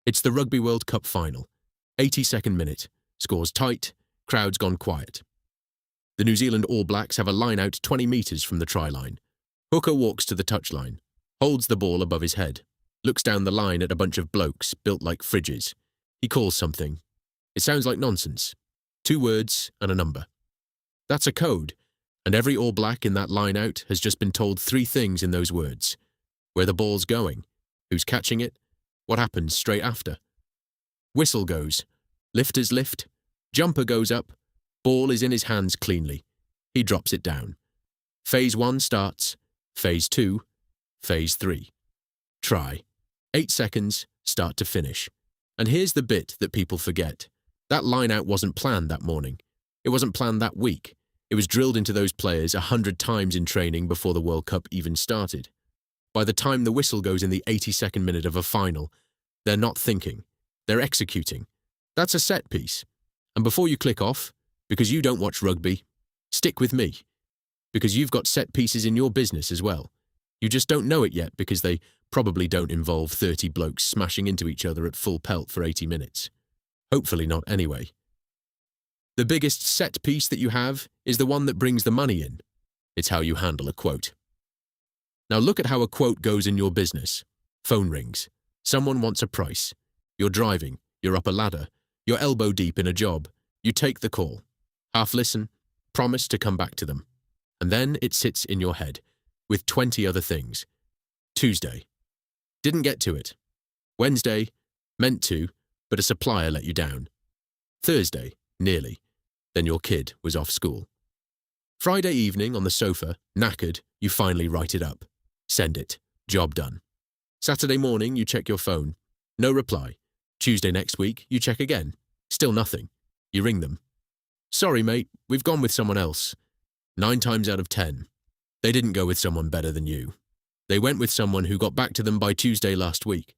It's the Rugby World Cup final. 82nd minute. Scores tight. Crowd's gone quiet. The New Zealand All Blacks have a line out 20 metres from the try line. Hooker walks to the touchline, holds the ball above his head, looks down the line at a bunch of blokes built like fridges. He calls something. It sounds like nonsense. 2 words and a number. That's a code, and every All Black in that line out has just been told 3 things in those words. Where the ball's going, who's catching it, what happens straight after. Whistle goes. Lifters lift. Jumper goes up. Ball is in his hands cleanly. He drops it down. Phase 1 starts. Phase 2. Phase 3. Try. 8 seconds, start to finish. And here's the bit that people forget. That line-out wasn't planned that morning. It wasn't planned that week. It was drilled into those players 100 times in training before the World Cup even started. By the time the whistle goes in the 82nd minute of a final, they're not thinking. They're executing. That's a set piece. And before you click off, because you don't watch rugby, stick with me. Because you've got set pieces in your business as well. You just don't know it yet because they probably don't involve 30 blokes smashing into each other at full pelt for 80 minutes. Hopefully not anyway. The biggest set piece that you have is the one that brings the money in. It's how you handle a quote. Now look at how a quote goes in your business. Phone rings. Someone wants a price. You're driving. You're up a ladder. You're elbow deep in a job. You take the call. Half listen. Promise to come back to them. And then it sits in your head, with 20 other things. Tuesday. Didn't get to it. Wednesday. Meant to, but a supplier let you down. Thursday. Nearly. Then your kid was off school. Friday evening on the sofa, knackered, you finally write it up. Send it. Job done. Saturday morning, you check your phone. No reply. Tuesday next week, you check again. Still nothing. You ring them. Sorry, mate, we've gone with someone else. 9 times out of 10. They didn't go with someone better than you. They went with someone who got back to them by Tuesday last week.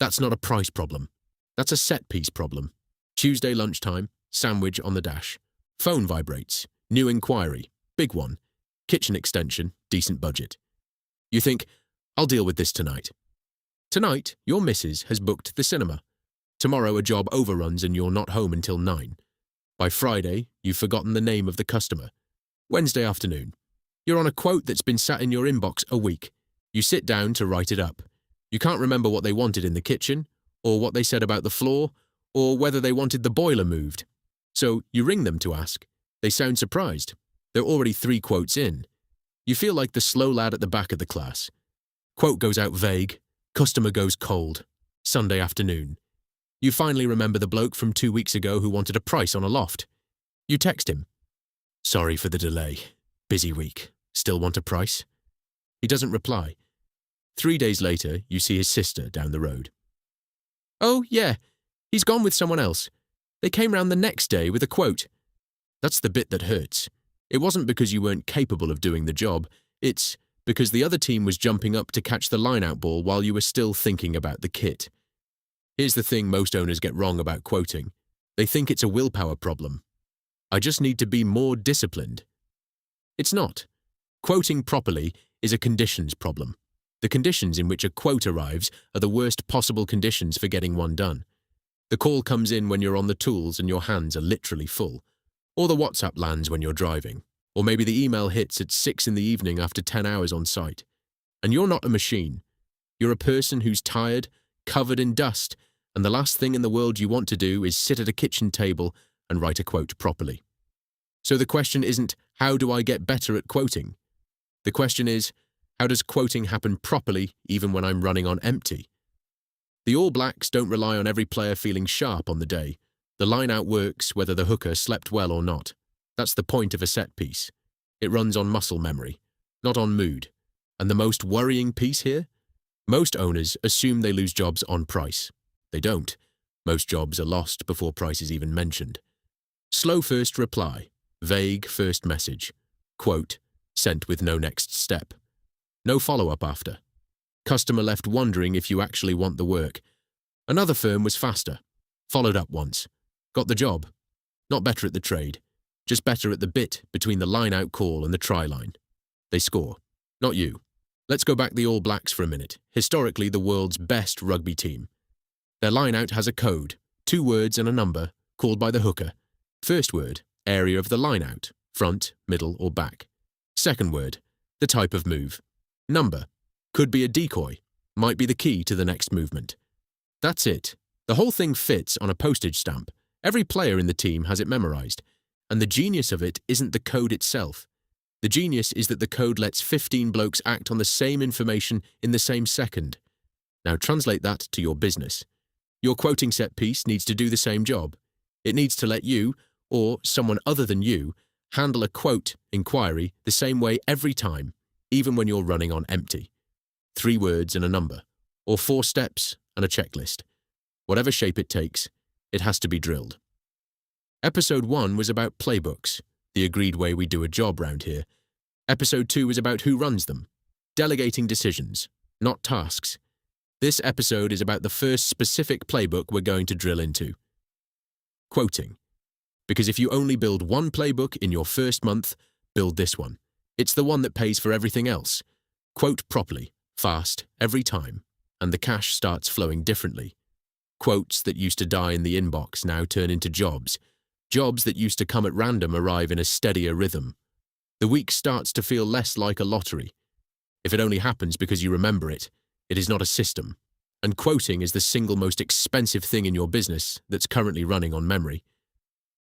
That's not a price problem. That's a set-piece problem. Tuesday lunchtime, sandwich on the dash. Phone vibrates. New inquiry. Big one. Kitchen extension, decent budget. You think, I'll deal with this tonight. Tonight, your missus has booked the cinema. Tomorrow a job overruns and you're not home until 9. By Friday, you've forgotten the name of the customer. Wednesday afternoon. You're on a quote that's been sat in your inbox a week. You sit down to write it up. You can't remember what they wanted in the kitchen, or what they said about the floor, or whether they wanted the boiler moved. So you ring them to ask. They sound surprised. They're already 3 quotes in. You feel like the slow lad at the back of the class. Quote goes out vague. Customer goes cold. Sunday afternoon. You finally remember the bloke from 2 weeks ago who wanted a price on a loft. You text him. Sorry for the delay. Busy week. Still want a price? He doesn't reply. 3 days later, you see his sister down the road. Oh, yeah. He's gone with someone else. They came round the next day with a quote. That's the bit that hurts. It wasn't because you weren't capable of doing the job. It's because the other team was jumping up to catch the line-out ball while you were still thinking about the kit. Here's the thing most owners get wrong about quoting. They think it's a willpower problem. I just need to be more disciplined. It's not. Quoting properly is a conditions problem. The conditions in which a quote arrives are the worst possible conditions for getting one done. The call comes in when you're on the tools and your hands are literally full. Or the WhatsApp lands when you're driving. Or maybe the email hits at 6 in the evening after 10 hours on site. And you're not a machine. You're a person who's tired, covered in dust, and the last thing in the world you want to do is sit at a kitchen table and write a quote properly. So the question isn't, how do I get better at quoting? The question is, how does quoting happen properly even when I'm running on empty? The All Blacks don't rely on every player feeling sharp on the day. The line-out works whether the hooker slept well or not. That's the point of a set piece. It runs on muscle memory, not on mood. And the most worrying piece here? Most owners assume they lose jobs on price. They don't. Most jobs are lost before price is even mentioned. Slow first reply. Vague first message. Quote, sent with no next step. No follow-up after. Customer left wondering if you actually want the work. Another firm was faster. Followed up once. Got the job. Not better at the trade. Just better at the bit between the line-out call and the try line. They score. Not you. Let's go back the All Blacks for a minute. Historically the world's best rugby team. Their lineout has a code, 2 words and a number, called by the hooker. First word, area of the lineout, front, middle, or back. Second word, the type of move. Number, could be a decoy, might be the key to the next movement. That's it. The whole thing fits on a postage stamp. Every player in the team has it memorized. And the genius of it isn't the code itself. The genius is that the code lets 15 blokes act on the same information in the same second. Now translate that to your business. Your quoting set piece needs to do the same job. It needs to let you, or someone other than you, handle a quote inquiry the same way every time, even when you're running on empty. 3 words and a number, or 4 steps and a checklist. Whatever shape it takes, it has to be drilled. Episode 1 was about playbooks, the agreed way we do a job round here. Episode 2 was about who runs them, delegating decisions, not tasks. This episode is about the first specific playbook we're going to drill into. Quoting. Because if you only build one playbook in your first month, build this one. It's the one that pays for everything else. Quote properly, fast, every time, and the cash starts flowing differently. Quotes that used to die in the inbox now turn into jobs. Jobs that used to come at random arrive in a steadier rhythm. The week starts to feel less like a lottery. If it only happens because you remember it, it is not a system. And quoting is the single most expensive thing in your business that's currently running on memory.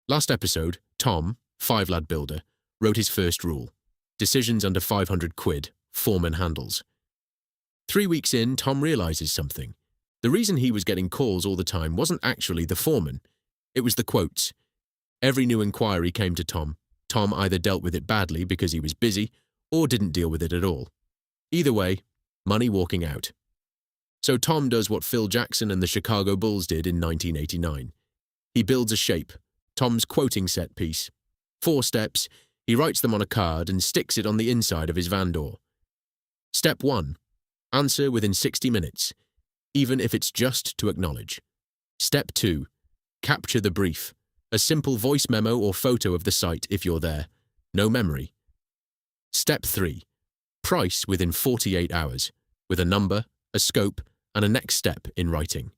Last episode, Tom, 5-lad builder, wrote his first rule. Decisions under 500 quid, foreman handles. 3 weeks in, Tom realizes something. The reason he was getting calls all the time wasn't actually the foreman. It was the quotes. Every new inquiry came to Tom. Tom either dealt with it badly because he was busy or didn't deal with it at all. Either way, money walking out. So Tom does what Phil Jackson and the Chicago Bulls did in 1989. He builds a shape, Tom's quoting set piece. 4 steps, he writes them on a card and sticks it on the inside of his van door. Step 1. Answer within 60 minutes, even if it's just to acknowledge. Step 2. Capture the brief. A simple voice memo or photo of the site if you're there. No memory. Step 3. Price within 48 hours, with a number, a scope, and a next step in writing.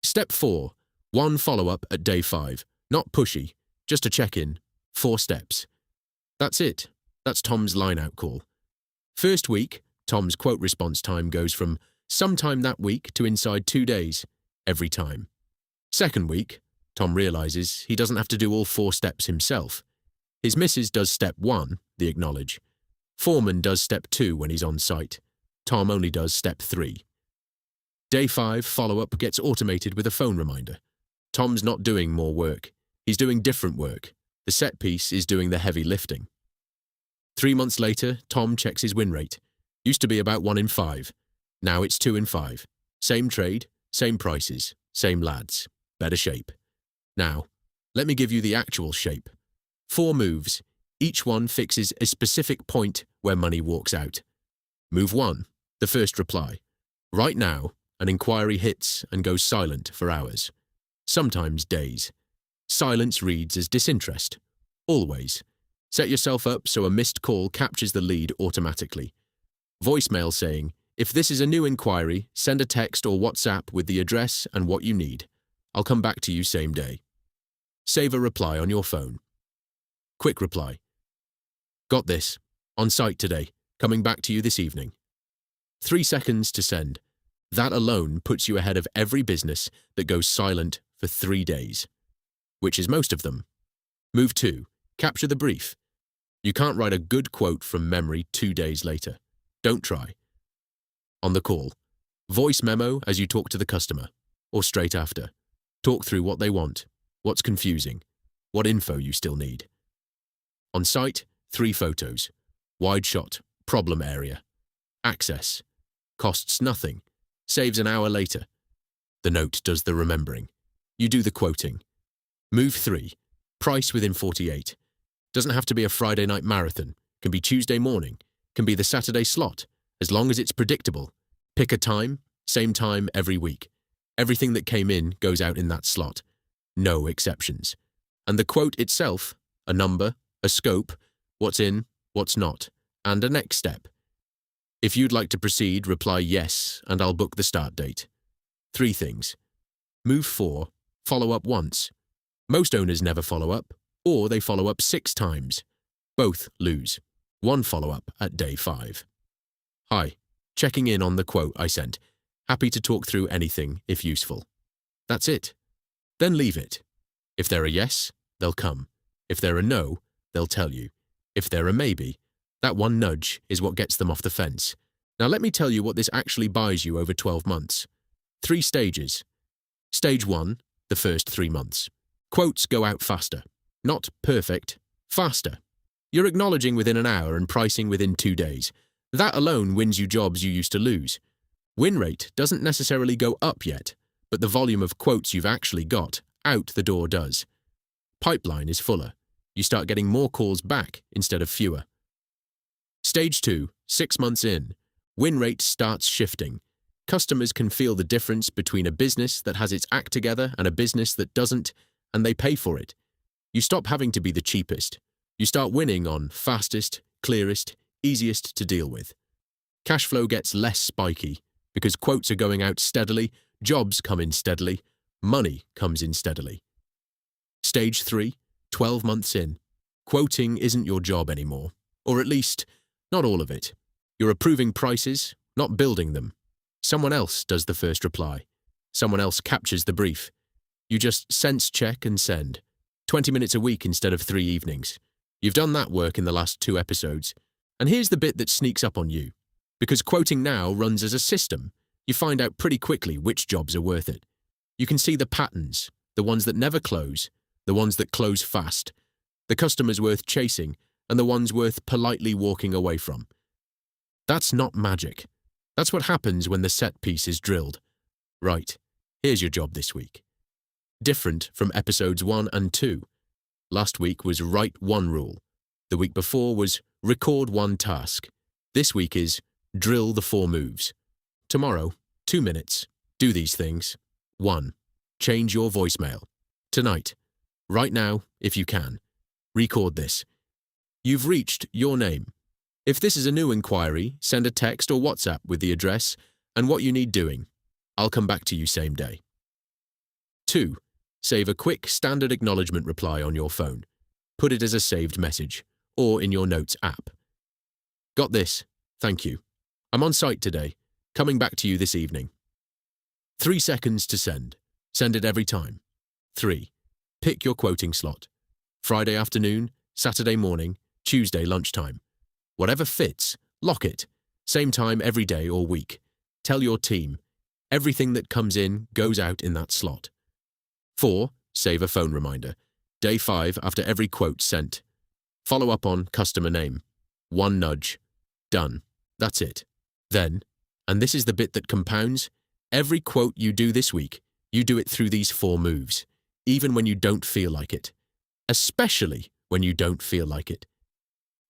Step 4. 1 follow-up at day 5. Not pushy, just a check-in. 4 steps. That's it. That's Tom's line-out call. First week, Tom's quote response time goes from sometime that week to inside 2 days, every time. Second week, Tom realizes he doesn't have to do all 4 steps himself. His missus does step 1, the acknowledge. Foreman does step 2 when he's on site. Tom only does step 3. Day 5 follow-up gets automated with a phone reminder. Tom's not doing more work. He's doing different work. The set piece is doing the heavy lifting. 3 months later, Tom checks his win rate. Used to be about 1 in 5. Now it's 2 in 5. Same trade, same prices, same lads. Better shape. Now, let me give you the actual shape. 4 moves. Each one fixes a specific point where money walks out. Move 1, the first reply. Right now, an inquiry hits and goes silent for hours. Sometimes days. Silence reads as disinterest. Always. Set yourself up so a missed call captures the lead automatically. Voicemail saying, if this is a new inquiry, send a text or WhatsApp with the address and what you need. I'll come back to you same day. Save a reply on your phone. Quick reply. Got this. On site today. Coming back to you this evening. 3 seconds to send. That alone puts you ahead of every business that goes silent for 3 days, which is most of them. Move 2. Capture the brief. You can't write a good quote from memory 2 days later. Don't try. On the call. Voice memo as you talk to the customer, or straight after. Talk through what they want, what's confusing, what info you still need. On site, 3 photos. Wide shot, problem area. Access. Costs nothing. Saves an hour later. The note does the remembering. You do the quoting. Move 3. Price within 48. Doesn't have to be a Friday night marathon. Can be Tuesday morning. Can be the Saturday slot. As long as it's predictable. Pick a time, same time every week. Everything that came in goes out in that slot. No exceptions. And the quote itself, a number, a scope, what's in, what's not, and a next step. If you'd like to proceed, reply yes, and I'll book the start date. 3 things. Move 4. Follow up once. Most owners never follow up, or they follow up 6 times. Both lose. 1 follow-up at day 5. Hi, checking in on the quote I sent. Happy to talk through anything if useful. That's it. Then leave it. If they're a yes, they'll come. If they're a no, they'll tell you. If they're a maybe, that one nudge is what gets them off the fence. Now let me tell you what this actually buys you over 12 months. 3 stages. Stage 1, the first 3 months. Quotes go out faster. Not perfect, faster. You're acknowledging within an hour and pricing within 2 days. That alone wins you jobs you used to lose. Win rate doesn't necessarily go up yet, but the volume of quotes you've actually got out the door does. Pipeline is fuller. You start getting more calls back instead of fewer. Stage 2, 6 months in. Win rate starts shifting. Customers can feel the difference between a business that has its act together and a business that doesn't, and they pay for it. You stop having to be the cheapest. You start winning on fastest, clearest, easiest to deal with. Cash flow gets less spiky because quotes are going out steadily, jobs come in steadily, money comes in steadily. Stage 3, 12 months in. Quoting isn't your job anymore, or at least, not all of it. You're approving prices, not building them. Someone else does the first reply. Someone else captures the brief. You just sense check and send. 20 minutes a week instead of 3 evenings. You've done that work in the last 2 episodes. And here's the bit that sneaks up on you. Because quoting now runs as a system, you find out pretty quickly which jobs are worth it. You can see the patterns, the ones that never close, the ones that close fast, the customers worth chasing, and the ones worth politely walking away from. That's not magic. That's what happens when the set piece is drilled. Right, here's your job this week. Different from episodes 1 and 2. Last week was write 1 rule. The week before was record 1 task. This week is drill the 4 moves. Tomorrow, 2 minutes. Do these things. 1. Change your voicemail. Tonight. Right now, if you can. Record this. You've reached your name. If this is a new inquiry, send a text or WhatsApp with the address and what you need doing. I'll come back to you same day. 2. Save a quick standard acknowledgement reply on your phone. Put it as a saved message or in your Notes app. Got this. Thank you. I'm on site today. Coming back to you this evening. 3 seconds to send. Send it every time. 3. Pick your quoting slot. Friday afternoon, Saturday morning, Tuesday lunchtime. Whatever fits, lock it. Same time every day or week. Tell your team. Everything that comes in goes out in that slot. 4. Save a phone reminder. Day 5 after every quote sent. Follow up on customer name. 1 nudge. Done. That's it. Then, and this is the bit that compounds, every quote you do this week, you do it through these 4 moves, even when you don't feel like it. Especially when you don't feel like it.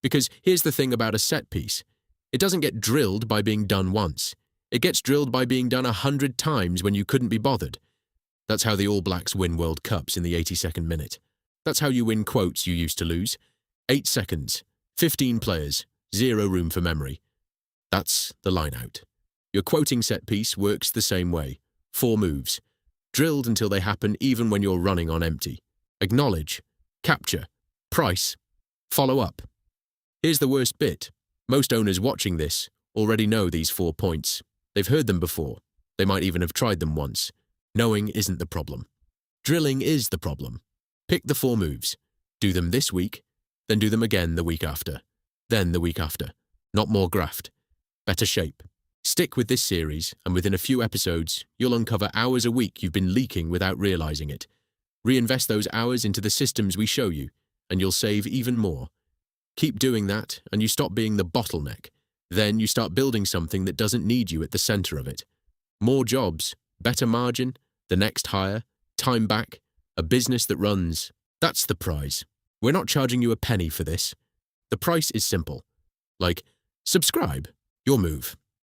Because here's the thing about a set piece. It doesn't get drilled by being done once. It gets drilled by being done 100 times when you couldn't be bothered. That's how the All Blacks win World Cups in the 82nd minute. That's how you win quotes you used to lose. 8 seconds, 15 players, 0 room for memory. That's the lineout. Your quoting set piece works the same way. 4 moves. Drilled until they happen even when you're running on empty. Acknowledge, capture, price, follow up. Here's the worst bit. Most owners watching this already know these 4 points. They've heard them before. They might even have tried them once. Knowing isn't the problem. Drilling is the problem. Pick the 4 moves. Do them this week, then do them again the week after. Then the week after. Not more graft. Better shape. Stick with this series, and within a few episodes, you'll uncover hours a week you've been leaking without realizing it. Reinvest those hours into the systems we show you, and you'll save even more. Keep doing that, and you stop being the bottleneck. Then you start building something that doesn't need you at the center of it. More jobs, better margin, the next hire, time back, a business that runs. That's the prize. We're not charging you a penny for this. The price is simple. Like, subscribe. Your move.